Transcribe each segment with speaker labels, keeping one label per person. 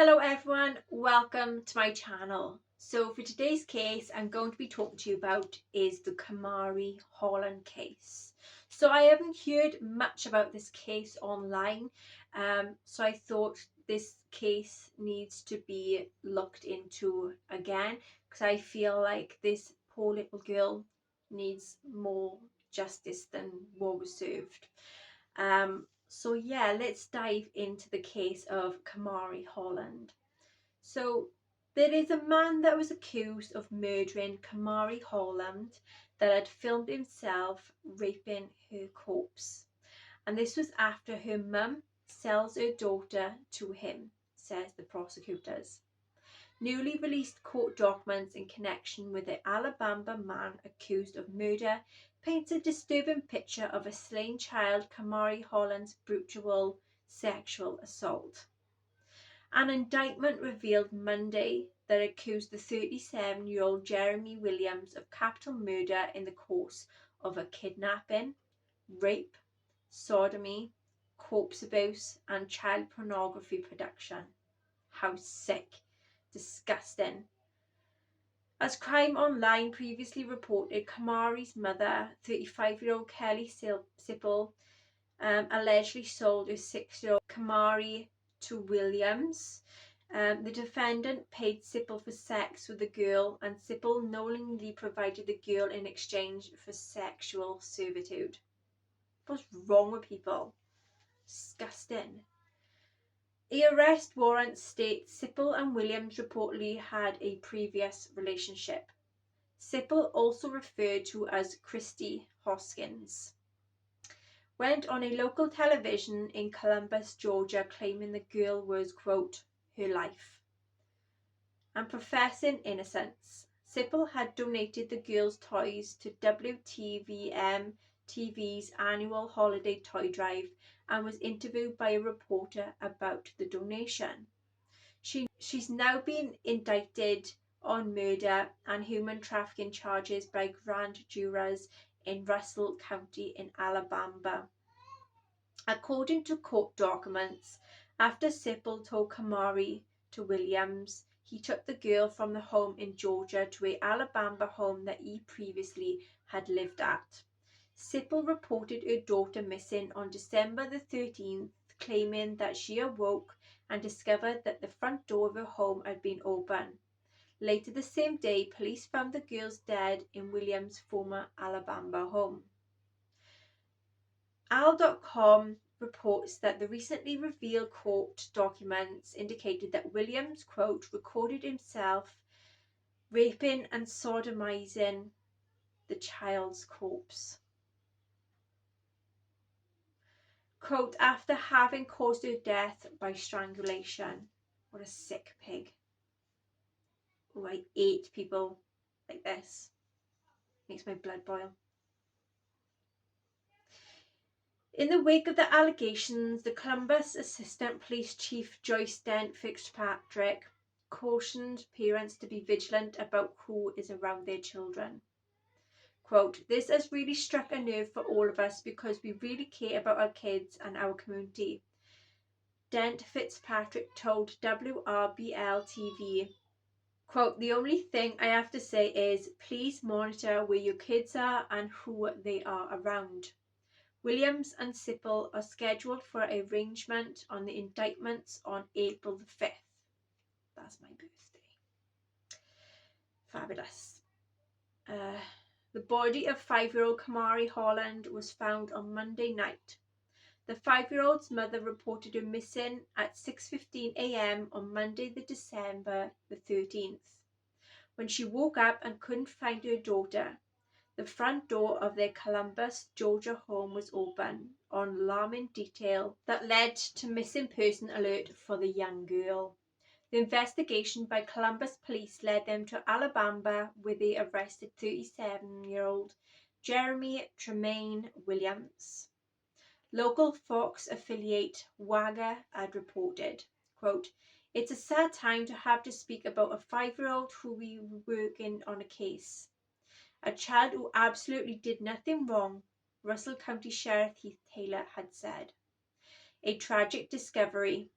Speaker 1: Hello everyone, welcome to my channel. So for today's case I'm going to be talking to you about is the Kamarie Holland case. So I haven't heard much about this case online, so I thought this case needs to be looked into again because I feel like this poor little girl needs more justice than what was served. So yeah, let's dive into the case of Kamarie Holland. So there is a man that was accused of murdering Kamarie Holland that had filmed himself raping her corpse. And this was after her mum sells her daughter to him, says the prosecutors. Newly released court documents in connection with the Alabama man accused of murder paints a disturbing picture of a slain child, Kamarie Holland's brutal sexual assault. An indictment revealed Monday that accused the 37-year-old Jeremy Williams of capital murder in the course of a kidnapping, rape, sodomy, corpse abuse and child pornography production. How sick. Disgusting. As Crime Online previously reported, Kamarie's mother, 35-year-old Kelly Sipple, allegedly sold her 6-year-old Kamarie to Williams. The defendant paid Sipple for sex with the girl, and Sipple knowingly provided the girl in exchange for sexual servitude. What's wrong with people? Disgusting. The arrest warrant states Sipple and Williams reportedly had a previous relationship. Sipple, also referred to as Christy Hoskins, went on a local television in Columbus, Georgia, claiming the girl was, quote, her life, and professing innocence. Sipple had donated the girl's toys to WTVM TV's annual holiday toy drive and was interviewed by a reporter about the donation. She's now been indicted on murder and human trafficking charges by grand jurors in Russell County in Alabama. According to court documents, after Sipple told Kamarie to Williams, he took the girl from the home in Georgia to an Alabama home that he previously had lived at. Sipple reported her daughter missing on December the 13th, claiming that she awoke and discovered that the front door of her home had been open. Later the same day, police found the girls dead in Williams' former Alabama home. Al.com reports that the recently revealed court documents indicated that Williams, quote, recorded himself raping and sodomizing the child's corpse, quote, after having caused her death by strangulation. What a sick pig. Oh, I hate people like this. Makes my blood boil. In the wake of the allegations, the Columbus Assistant Police Chief Joyce Dent Fitzpatrick cautioned parents to be vigilant about who is around their children. Quote, this has really struck a nerve for all of us because we really care about our kids and our community, Dent Fitzpatrick told WRBL TV. Quote, the only thing I have to say is please monitor where your kids are and who they are around. Williams and Sipple are scheduled for arraignment on the indictments on April the 5th. That's my birthday. Fabulous. The body of 5-year-old Kamarie Holland was found on Monday night. The 5-year-old's mother reported her missing at 6:15 a.m. on Monday, December the 13th. When she woke up and couldn't find her daughter, the front door of their Columbus, Georgia home was open, on alarming detail that led to missing person alert for the young girl. The investigation by Columbus police led them to Alabama, where they arrested 37-year-old Jeremy Tremaine Williams. Local Fox affiliate Wagga had reported, quote, it's a sad time to have to speak about a 5-year-old who we were working on a case. A child who absolutely did nothing wrong, Russell County Sheriff Heath Taylor had said. A tragic discovery.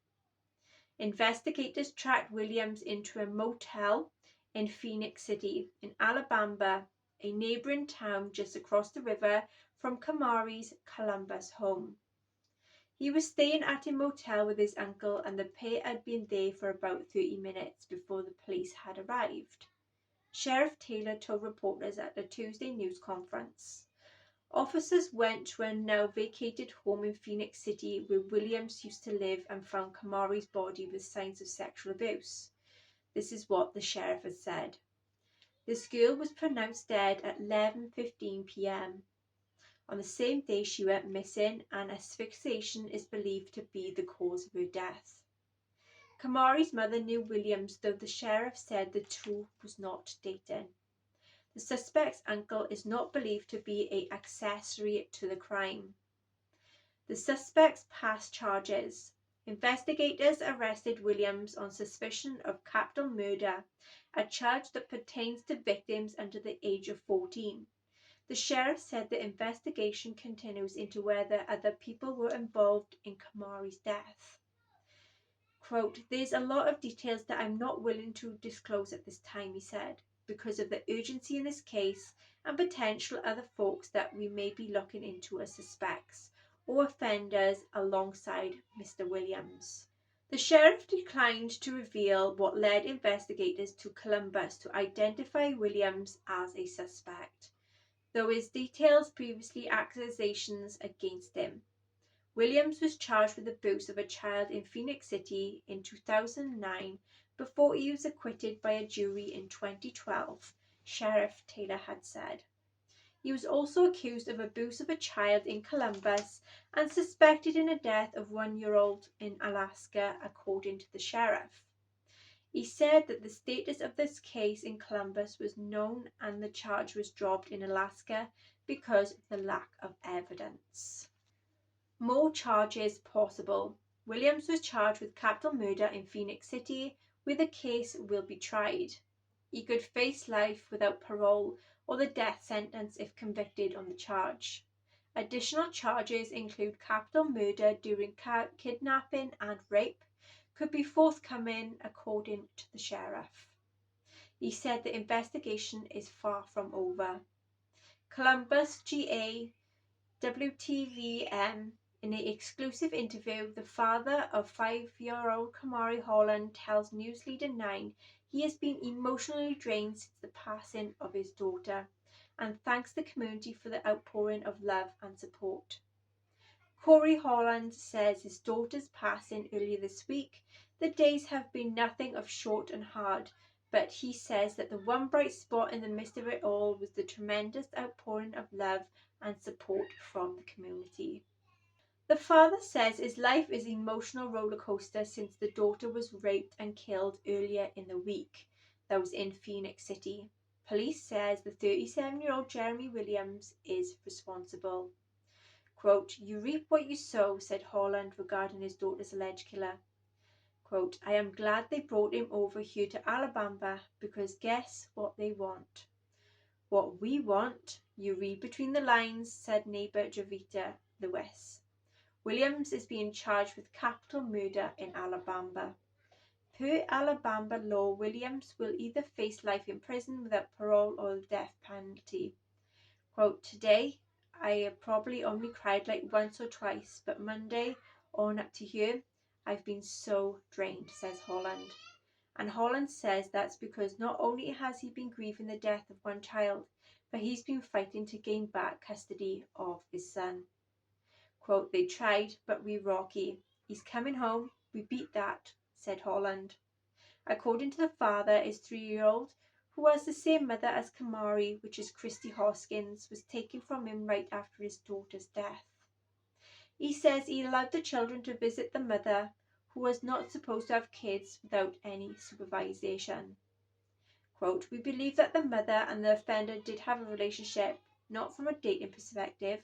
Speaker 1: Investigators tracked Williams into a motel in Phoenix City, in Alabama, a neighboring town just across the river from Kamarie's Columbus home. He was staying at a motel with his uncle, and the pair had been there for about 30 minutes before the police had arrived. Sheriff Taylor told reporters at a Tuesday news conference. Officers went to a now vacated home in Phoenix City where Williams used to live and found Kamarie's body with signs of sexual abuse. This is what the sheriff has said. This girl was pronounced dead at 11:15 p.m. On the same day she went missing, and asphyxiation is believed to be the cause of her death. Kamarie's mother knew Williams, though the sheriff said the two was not dating. The suspect's uncle is not believed to be an accessory to the crime. The suspect's past charges. Investigators arrested Williams on suspicion of capital murder, a charge that pertains to victims under the age of 14. The sheriff said the investigation continues into whether other people were involved in Kamarie's death. Quote, "There's a lot of details that I'm not willing to disclose at this time," he said, "because of the urgency in this case and potential other folks that we may be looking into as suspects or offenders alongside Mr. Williams." The sheriff declined to reveal what led investigators to Columbus to identify Williams as a suspect, though his details previously accusations against him. Williams was charged with abuse of a child in Phoenix City in 2009 before he was acquitted by a jury in 2012, Sheriff Taylor had said. He was also accused of abuse of a child in Columbus and suspected in a death of 1-year-old in Alaska, according to the sheriff. He said that the status of this case in Columbus was known and the charge was dropped in Alaska because of the lack of evidence. More charges possible. Williams was charged with capital murder in Phoenix City, where the case will be tried. He could face life without parole or the death sentence if convicted on the charge. Additional charges include capital murder during kidnapping and rape could be forthcoming, according to the sheriff. He said the investigation is far from over. Columbus GA WTVM. In an exclusive interview, the father of 5-year-old Kamarie Holland tells Newsleader 9 he has been emotionally drained since the passing of his daughter and thanks the community for the outpouring of love and support. Corey Holland says his daughter's passing earlier this week, the days have been nothing of short and hard, but he says that the one bright spot in the midst of it all was the tremendous outpouring of love and support from the community. The father says his life is an emotional roller coaster since the daughter was raped and killed earlier in the week. That was in Phoenix City. Police says the 37-year-old Jeremy Williams is responsible. Quote, "You reap what you sow," said Holland regarding his daughter's alleged killer. Quote, "I am glad they brought him over here to Alabama because guess what they want." "What we want, you read between the lines," said neighbour Javita Lewis. Williams is being charged with capital murder in Alabama. Per Alabama law, Williams will either face life in prison without parole or the death penalty. Quote, "Today, I probably only cried like once or twice, but Monday on up to here, I've been so drained," says Holland. And Holland says that's because not only has he been grieving the death of one child, but he's been fighting to gain back custody of his son. Quote, "They tried, but we rocky. He's coming home. We beat that," said Holland. According to the father, his 3-year-old, who has the same mother as Kamarie, which is Christy Hoskins, was taken from him right after his daughter's death. He says he allowed the children to visit the mother, who was not supposed to have kids, without any supervision. Quote, "We believe that the mother and the offender did have a relationship, not from a dating perspective,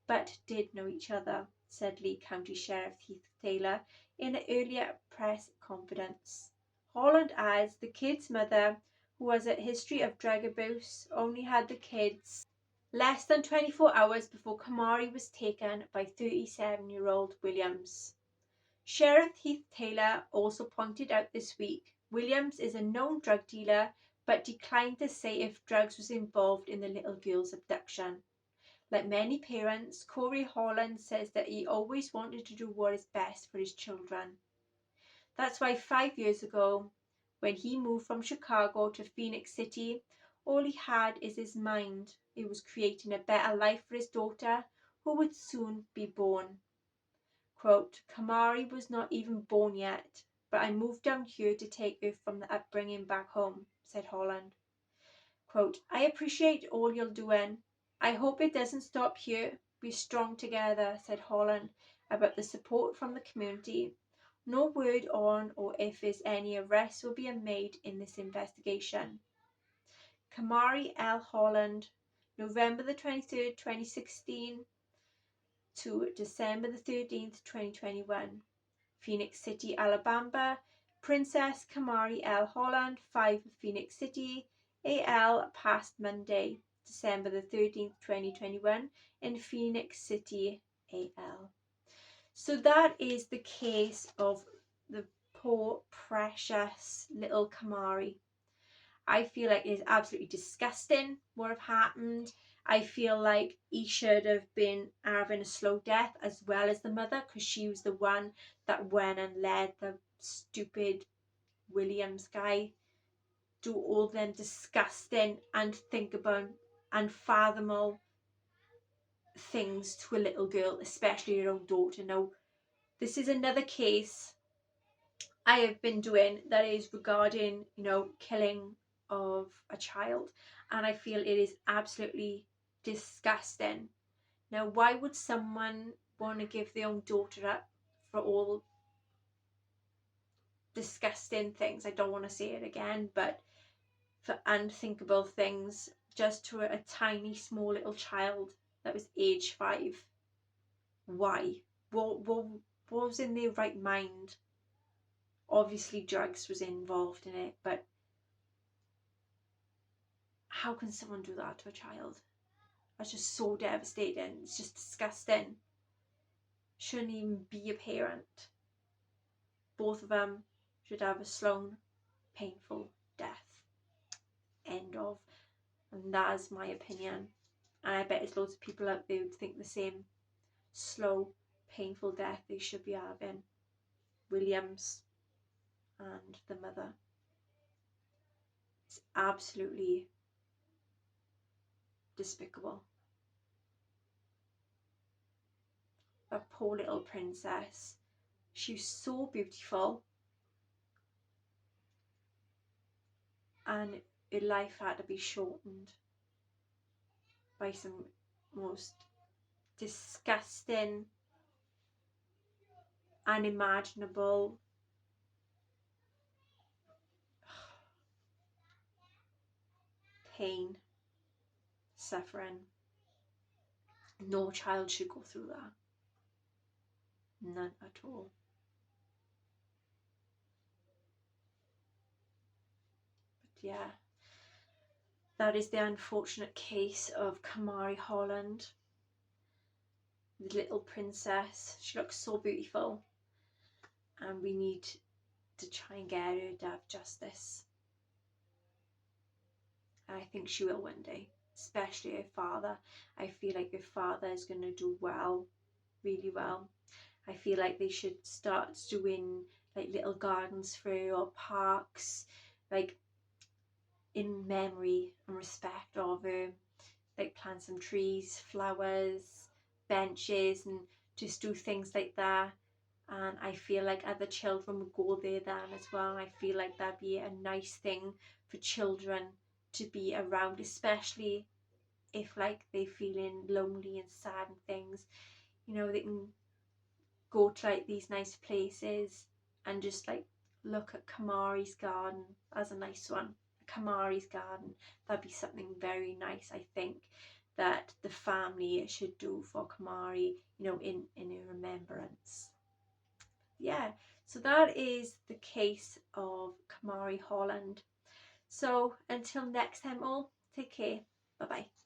Speaker 1: but did know each other," said Lee County Sheriff Heath Taylor in an earlier press conference. Holland adds the kid's mother, who has a history of drug abuse, only had the kids less than 24 hours before Kamarie was taken by 37-year-old Williams. Sheriff Heath Taylor also pointed out this week Williams is a known drug dealer but declined to say if drugs was involved in the little girl's abduction. Like many parents, Corey Holland says that he always wanted to do what is best for his children. That's why 5 years ago, when he moved from Chicago to Phoenix City, all he had is his mind. He was creating a better life for his daughter, who would soon be born. Quote, Kamarie was not even born yet, but I moved down here to take her from the upbringing back home, said Holland. Quote, I appreciate all you're doing. I hope it doesn't stop here. We're strong together, said Holland about the support from the community. No word on or if there's any arrests will be made in this investigation. Kamarie L. Holland, November the 23rd, 2016 to December the 13th, 2021. Phoenix City, Alabama. Princess Kamarie L. Holland, 5 Phoenix City, AL, passed Monday, December the 13th, 2021 in Phoenix City, AL. So that is the case of the poor, precious little Kamarie. I feel like it is absolutely disgusting what have happened. I feel like he should have been having a slow death as well as the mother, because she was the one that went and let the stupid Williams guy do all them disgusting, unthinkable, unfathomable things to a little girl, especially her own daughter. Now, this is another case I have been doing that is regarding, killing of a child, and I feel it is absolutely disgusting. Now, why would someone want to give their own daughter up for all disgusting things? I don't want to say it again, but for unthinkable things just to a tiny, small little child that was age 5. Why? What was in their right mind? Obviously, drugs was involved in it, but how can someone do that to a child? That's just so devastating. It's just disgusting. Shouldn't even be a parent. Both of them should have a slow, painful death. End of. And that is my opinion. And I bet there's loads of people out there who think the same. Slow, painful death they should be having. Williams and the mother. It's absolutely despicable. A poor little princess. She was so beautiful, and her life had to be shortened by some most disgusting, unimaginable pain, suffering. No child should go through that. None at all. But yeah, that is the unfortunate case of Kamarie Holland, the little princess. She looks so beautiful, and we need to try and get her to have justice. And I think she will one day, especially her father. I feel like her father is going to do well, really well. I feel like they should start doing like little gardens for her, or parks, like in memory and respect of her. Like plant some trees, flowers, benches, and just do things like that. And I feel like other children would go there then as well. I feel like that'd be a nice thing for children to be around, especially if like they're feeling lonely and sad and things. They can go to like these nice places and just like look at Kamarie's garden as a nice one. Kamarie's garden, that'd be something very nice, I think, that the family should do for Kamarie, in her remembrance. Yeah, so that is the case of Kamarie Holland. So until next time, all, take care. Bye bye.